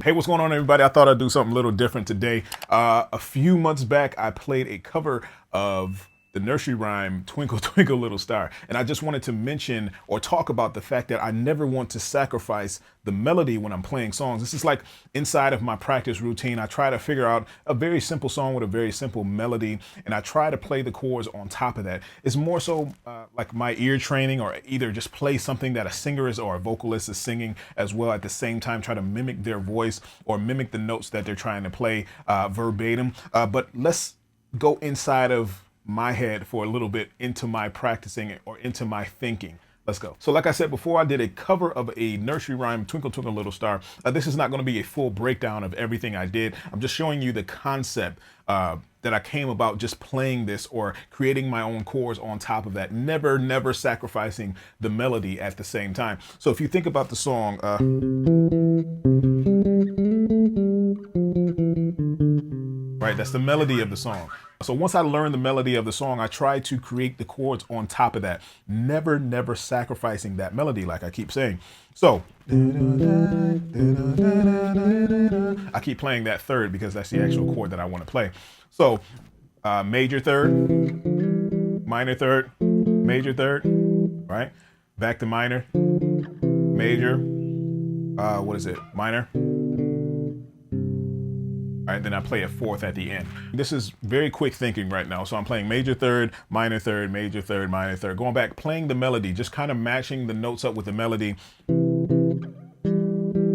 Hey, what's going on, everybody? I thought I'd do something a little different today. A few months back, I played a cover of the nursery rhyme Twinkle Twinkle Little Star, and I just wanted to mention or talk about the fact that I never want to sacrifice the melody when I'm playing songs. This is like inside of my practice routine. I try to figure out a very simple song with a very simple melody, and I try to play the chords on top of that. It's more so like my ear training, or either just play something that a singer is or a vocalist is singing as well, at the same time try to mimic their voice or mimic the notes that they're trying to play verbatim. But let's go inside of my head for a little bit into my practicing or into my thinking. Let's go. So like I said before, I did a cover of a nursery rhyme, Twinkle Twinkle Little Star. This is not going to be a full breakdown of everything I did. I'm just showing you the concept that I came about just playing this or creating my own chords on top of that, never sacrificing the melody at the same time. So if you think about the song, right, that's the melody of the song. So once I learned the melody of the song, I try to create the chords on top of that, never sacrificing that melody, like I keep saying. So I keep playing that third because that's the actual chord that I want to play. So major third, minor third, major third, right? Back to minor, major, what is it? Minor. All right, then I play a fourth at the end. This is very quick thinking right now. So I'm playing major third, minor third, major third, minor third. Going back, playing the melody, just kind of matching the notes up with the melody.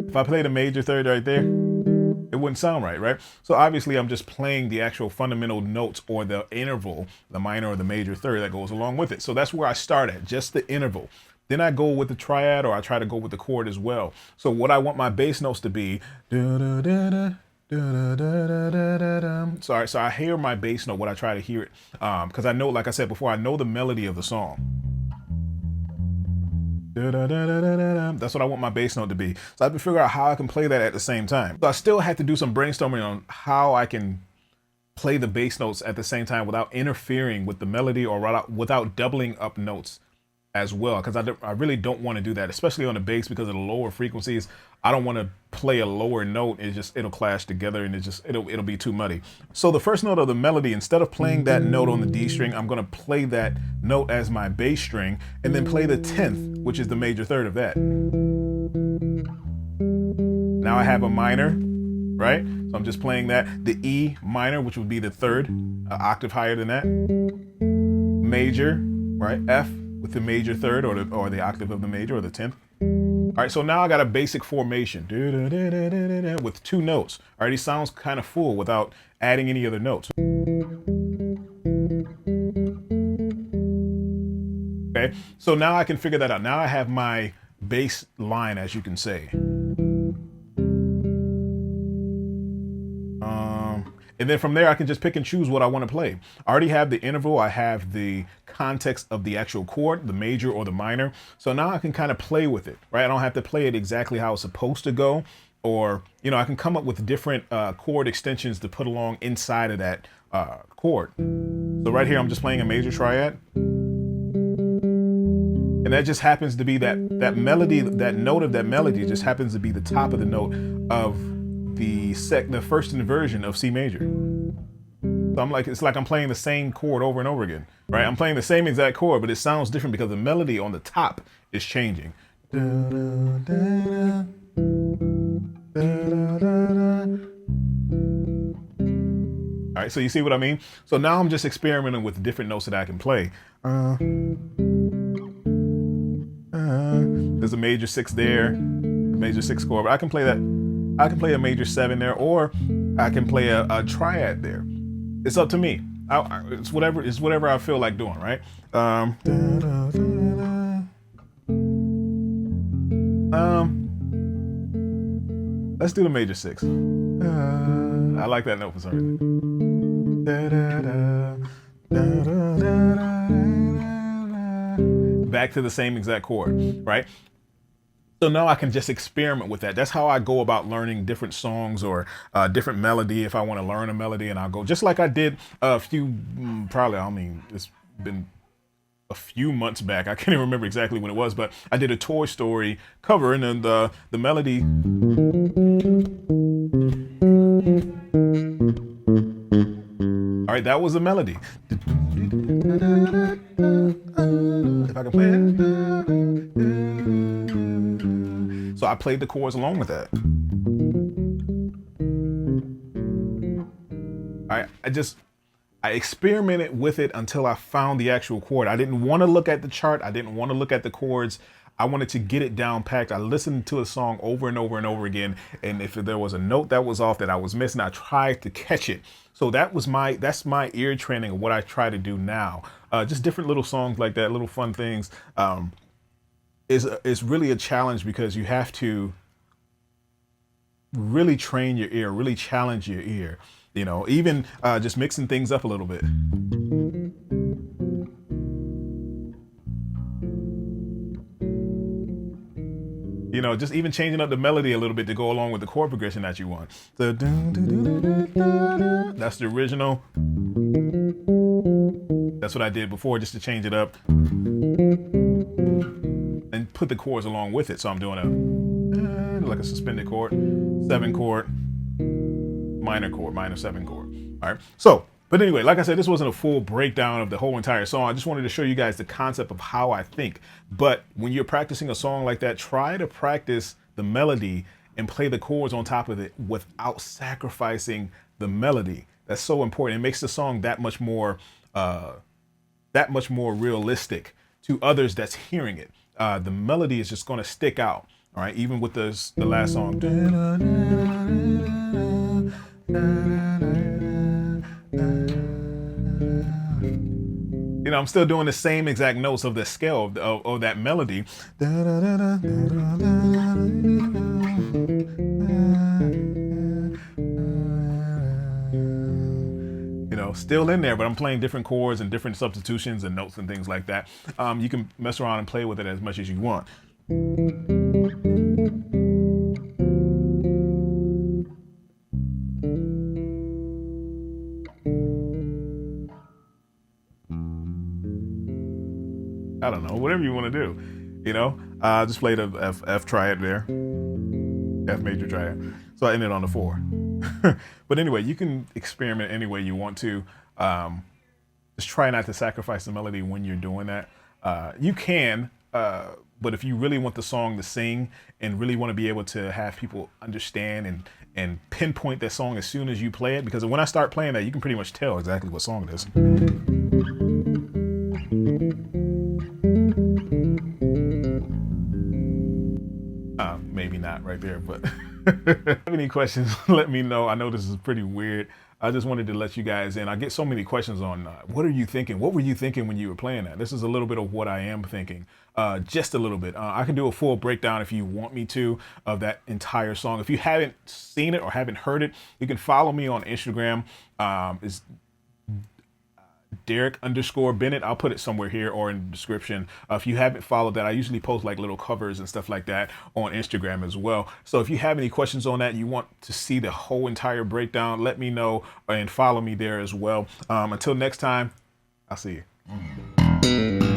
If I played a major third right there, it wouldn't sound right, right? So obviously I'm just playing the actual fundamental notes or the interval, the minor or the major third that goes along with it. So that's where I start at, just the interval. Then I go with the triad, or I try to go with the chord as well. So what I want my bass notes to be, so I hear my bass note, what I try to hear it, because I know, like I said before, I know the melody of the song. That's what I want my bass note to be. So I have to figure out how I can play that at the same time. So I still had to do some brainstorming on how I can play the bass notes at the same time without interfering with the melody or without doubling up notes as well, because I really don't want to do that, especially on the bass, because of the lower frequencies. I don't want to play a lower note. It'll clash together, and it'll be too muddy. So the first note of the melody, instead of playing that note on the D string, I'm going to play that note as my bass string, and then play the 10th, which is the major third of that. Now I have a minor, right? So I'm just playing that. The E minor, which would be the third, octave higher than that. Major, right? F with the major third, or the octave of the major, or the 10th. All right, so now I got a basic formation with two notes. All right, it sounds kind of full without adding any other notes. Okay, so now I can figure that out. Now I have my bass line, as you can say. And then from there, I can just pick and choose what I want to play. I already have the interval. I have the context of the actual chord, the major or the minor. So now I can kind of play with it, right? I don't have to play it exactly how it's supposed to go. Or, you know, I can come up with different chord extensions to put along inside of that chord. So right here, I'm just playing a major triad. And that just happens to be that melody, that note of that melody just happens to be the top of the note of the first inversion of C major. So it's like I'm playing the same chord over and over again, right? I'm playing the same exact chord, but it sounds different because the melody on the top is changing. All right, so you see what I mean? So now I'm just experimenting with different notes that I can play. There's a major 6 there, major 6 chord, but I can play that. I can play a major 7 there, or I can play a triad there. It's up to me. It's whatever I feel like doing, right? Let's do the major 6. I like that note for some reason. Back to the same exact chord, right? So now I can just experiment with that. That's how I go about learning different songs or different melody. If I want to learn a melody, and I'll go just like I did a few, it's been a few months back. I can't even remember exactly when it was, but I did a Toy Story cover, and then the melody All right, that was a melody. If I can play it. So I played the chords along with that. I experimented with it until I found the actual chord. I didn't want to look at the chart. I didn't want to look at the chords. I wanted to get it down packed. I listened to a song over and over and over again. And if there was a note that was off that I was missing, I tried to catch it. So that's my ear training of what I try to do now. Just different little songs like that, little fun things. Is really a challenge because you have to really train your ear, really challenge your ear. You know, even just mixing things up a little bit. You know, just even changing up the melody a little bit to go along with the chord progression that you want. So, that's the original. That's what I did before, just to change it up and put the chords along with it. So I'm doing a like a suspended chord, 7 chord, minor chord, minor 7 chord. All right. So, but anyway, like I said, this wasn't a full breakdown of the whole entire song. I just wanted to show you guys the concept of how I think. But when you're practicing a song like that, try to practice the melody and play the chords on top of it without sacrificing the melody. That's so important. It makes the song that much more realistic to others that's hearing it. The melody is just going to stick out. All right. Even with the last song. You know, I'm still doing the same exact notes of the scale of that melody. You know, still in there, but I'm playing different chords and different substitutions and notes and things like that. You can mess around and play with it as much as you want. I don't know, whatever you want to do, you know. Just played a F triad there, F major triad. So I ended on the 4. But anyway, you can experiment any way you want to. Just try not to sacrifice the melody when you're doing that. You can, but if you really want the song to sing and really want to be able to have people understand and pinpoint that song as soon as you play it, because when I start playing that, you can pretty much tell exactly what song it is. Maybe not right there, but if you have any questions, let me know. I know this is pretty weird. I just wanted to let you guys in. I get so many questions on what are you thinking? What were you thinking when you were playing that? This is a little bit of what I am thinking, just a little bit. I can do a full breakdown if you want me to of that entire song. If you haven't seen it or haven't heard it, you can follow me on Instagram. It's Daric_Bennett. I'll put it somewhere here or in the description. If you haven't followed that, I usually post like little covers and stuff like that on Instagram as well. So if you have any questions on that, you want to see the whole entire breakdown, let me know and follow me there as well. Until next time, I'll see you.